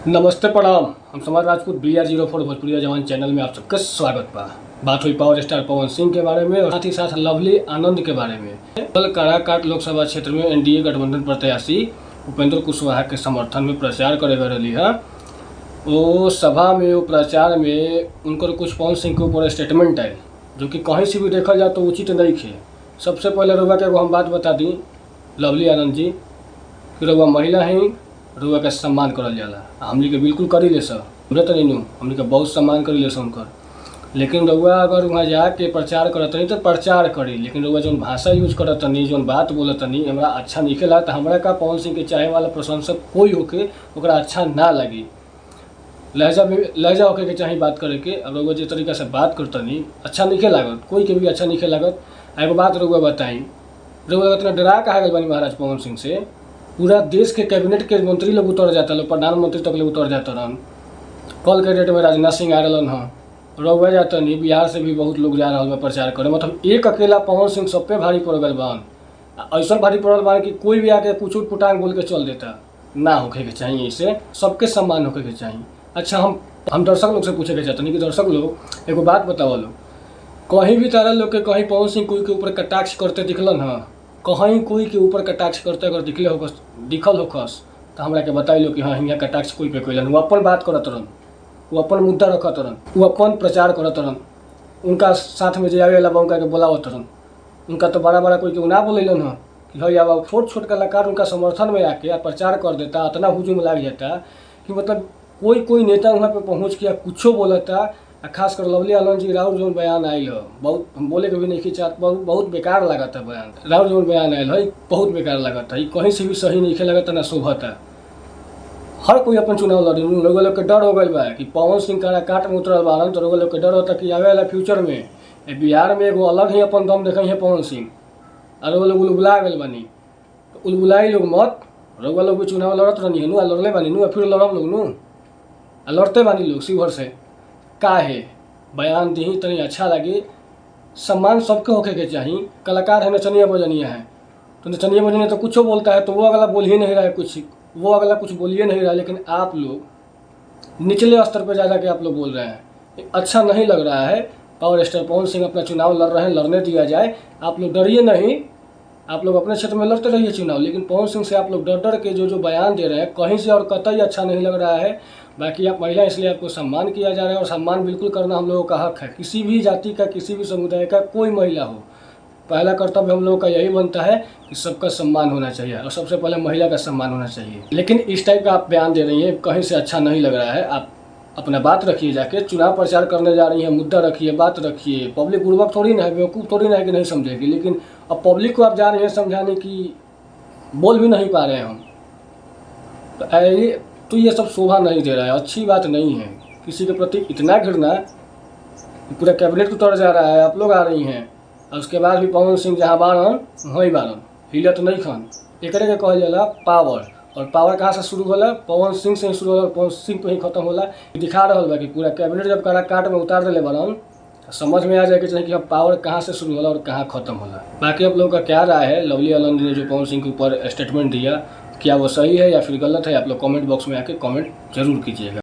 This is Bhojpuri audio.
नमस्ते प्रणाम। हम समाज राजपूत BR04 भोजपुरिया जवान चैनल में आप सबका स्वागत बा। बात हुई पावर स्टार पवन सिंह के बारे में और साथ ही साथ लवली आनंद के बारे में। कल काराकाट लोकसभा क्षेत्र में NDA गठबंधन प्रत्याशी उपेंद्र कुशवाहा के समर्थन में प्रचार करे गए रही है। वो सभा में वो प्रचार में उनको कुछ पवन सिंह के ऊपर स्टेटमेंट आए जो कि कहीं से भी देखा जाए तो उचित नहीं थे। सबसे पहले रुआ के हम बात बता दी, लवली आनंद जी कि रुआ महिला हैं, रुआ के सम्मान करल जाला। हमनी के बिल्कुल करी ले सर, हमने तो नहीं हमनी के बहुत सम्मान करी ले उनकर। लेकिन रुआ अगर वहाँ जाके प्रचार करत नहीं तो प्रचार करी, लेकिन रुआ जो भाषा यूज करत नहीं, जो बात बोलत नहीं हमरा अच्छा नहीं लगा। तो हमरा का पवन सिंह के चाहे वाला प्रशंसक कोई होके ओकरा अच्छा ना लगी। लहजा होके के चाहे बात करे के। अब रुआ जिस तरीका से बात करता नहीं अच्छा नहीं लागत, कोई के भी अच्छा नहीं लागत। एगो बात रुआ बताई, रुआ इतना डरा कहा गल बानी महाराज पवन सिंह से, पूरा देश के कैबिनेट के मंत्री लोग उतर जाता लोग, प्रधानमंत्री तक लोग उतर जाता रहन। कल के डेट में राजनाथ सिंह आ रहन हाँ, रहुआ जाता नहीं, बिहार से भी बहुत लोग जा रहा है प्रचार करे। मतलब एक अकेला पवन सिंह सब पे भारी पड़ गल बान, ऐसा भारी पड़ल बान कि कोई भी आके कुछ पुटांग बोल के चल देता। ना होके के चाहिए, इसे सबके सम्मान होके के चाहिए। अच्छा, हम दर्शक लोग से पूछे के चाहते नहीं कि दर्शक लोग एगो बात बताओ लो, कहीं भी तारा लोग के कहीं पवन सिंह कोई के ऊपर कटाक्ष करते दिखलन हाँ, कहीं कोई के ऊपर कटाक्ष करते अगर दिखल होकस तो हमरा के बताई लो कि हाँ हिंगा कटाक्ष कोई पे कैलन। वो अपन बात करत रहन, वो अपन मुद्दा रखत रहन, वो अपन प्रचार करत रहन। उनका साथ में जे आवे वाला उनका के बोलावत रहन। उनका तो बड़ा बड़ा कोई के ना बोलेलन हाँ कि भाई अब छोट छोट कलाकार उनका समर्थन में आके प्रचार कर देता, इतना हुजूम लाग जाता कि मतलब कोई नेता वहाँ पे पहुँच के कुछो बोलता। खास कर लवली आनंद जी राहुल जो बयान आयल है, बहुत हम बोले के भी नहीं चाहत, बहुत बेकार लागत है बयान। राहुल जो बयान आयल है बहुत बेकार लागत है, कहीं से भी सही नहीं लगता ना शोभत है। हर कोई अपन चुनाव लड़ी, लोग के डर हो गई बा कि पवन सिंह काराकाट में उतरल बारन तो लोग के डर होता कि आवे वाला फ्यूचर में बिहार में एगो अलग ही अपन दम देखे है पवन सिंह। और वो लोग उलबुला गए बानी, तो उलबुलाई लोग मत, लोग भी चुनाव लड़त रही है लड़ले बानी नू, फिर लड़ब लोग नू लड़ते बानी लोग शिवर से। का है बयान दी तनी अच्छा लगे, सम्मान सबके होके के चाहिए। कलाकार है, नचनिया बजनिया है, तो नचनिया बजनिया तो कुछ बोलता है तो वो अगला बोल ही नहीं रहा है, वो अगला कुछ बोलिए नहीं रहा है। लेकिन आप लोग निचले स्तर पर जा के आप लोग बोल रहे हैं, अच्छा नहीं लग रहा है। पावर स्टार पवन सिंह अपना चुनाव लड़ रहे हैं, लड़ने दिया जाए। आप लोग डरिए नहीं, आप लोग अपने क्षेत्र में लड़ते रहिए चुनाव, लेकिन पवन सिंह से आप लोग डर के जो बयान दे रहे हैं कहीं से और कतई अच्छा नहीं लग रहा है। बाकी आप महिला इसलिए आपको सम्मान किया जा रहा है और सम्मान बिल्कुल करना हम लोगों का हक है। किसी भी जाति का, किसी भी समुदाय का कोई महिला हो, पहला कर्तव्य हम लोगों का यही बनता है कि सबका सम्मान होना चाहिए और सबसे पहले महिला का सम्मान होना चाहिए। लेकिन इस टाइप का आप बयान दे रही हैं, कहीं से अच्छा नहीं लग रहा है। आप अपना बात रखिए, जाके चुनाव प्रचार करने जा रही हैं, मुद्दा रखिए, बात रखिए। पब्लिक बुर्बक थोड़ी ना है, बेवकूफ़ थोड़ी ना है कि नहीं समझेगी। लेकिन अब पब्लिक को आप जा रहे हैं समझाने की, बोल भी नहीं पा रहे हैं हम, तो ये सब शोभा नहीं दे रहा है, अच्छी बात नहीं है। किसी के प्रति इतना घृणा, पूरा कैबिनेट उतर जा रहा है, आप लोग आ रही हैं और उसके बाद भी पवन सिंह जहाँ बारन वहीं बारन, हिलत नहीं खन। एक के कहल जाला पावर, और पावर कहाँ से शुरू होला? पवन सिंह से ही शुरू होला, पवन सिंह पे ही खत्म होला। दिखा रहा बा कि पूरा कैबिनेट जब काराकाट में उतार दिले बारन, समझ में आ जाए कि चाहिए कि अब पावर कहाँ से शुरू होला और कहाँ खत्म होला। बाकी आप लोगों का क्या राय है? लवली आनंद ने जो पवन सिंह के ऊपर स्टेटमेंट दिया, क्या वो सही है या फिर गलत है? आप लोग कमेंट बॉक्स में आके कमेंट जरूर कीजिएगा।